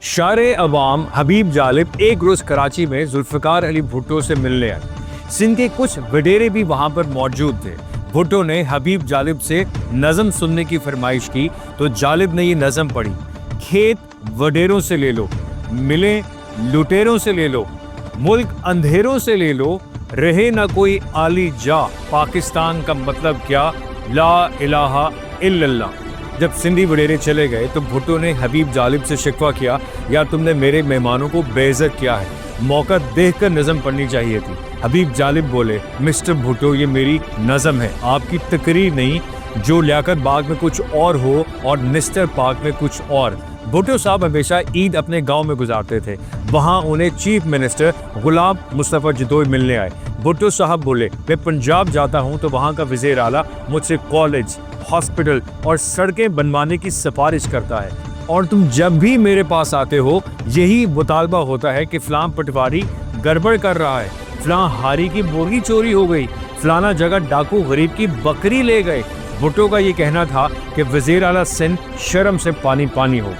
शायर अवाम हबीब जालिब एक रोज कराची में जुल्फकार अली भुट्टो से मिलने आए। सिंध के कुछ वडेरे भी वहां पर मौजूद थे। भुट्टो ने हबीब जालिब से नज़म सुनने की फरमाइश की तो जालिब ने ये नज़म पढ़ी। खेत वडेरों से ले लो, मिले लुटेरों से ले लो, मुल्क अंधेरों से ले लो, रहे ना कोई आली जा, पाकिस्तान का मतलब क्या, ला इलाहा इल्लल्लाह। जब सिंधी वडेरे चले गए तो भुट्टो ने हबीब जालिब से शिकवा किया, यार तुमने मेरे मेहमानों को बेइज्जत किया है, मौका देखकर नज़म पढ़नी चाहिए थी। हबीब जालिब बोले, मिस्टर भुट्टो ये मेरी नज़म है, आपकी तकरीर नहीं। जो लियाकत बाग में कुछ और हो और निस्टर पार्क में कुछ और। भुट्टो साहब हमेशा ईद अपने गांव में गुजारते थे। वहां उन्हें चीफ मिनिस्टर गुलाम मुस्तफ़ा जदोई मिलने आए। भुट्टो साहब बोले, मैं पंजाब जाता हूं तो वहां का वज़ीर आला मुझसे कॉलेज, हॉस्पिटल और सड़कें बनवाने की सिफारिश करता है, और तुम जब भी मेरे पास आते हो यही मुतालबा होता है कि फलां पटवारी गड़बड़ कर रहा है, फलां हारी की बोरी चोरी हो गई, फलाना जगह डाकू गरीब की बकरी ले गए। भुट्टो का ये कहना था कि वज़ीर आला सिंध शर्म से पानी पानी हो गए।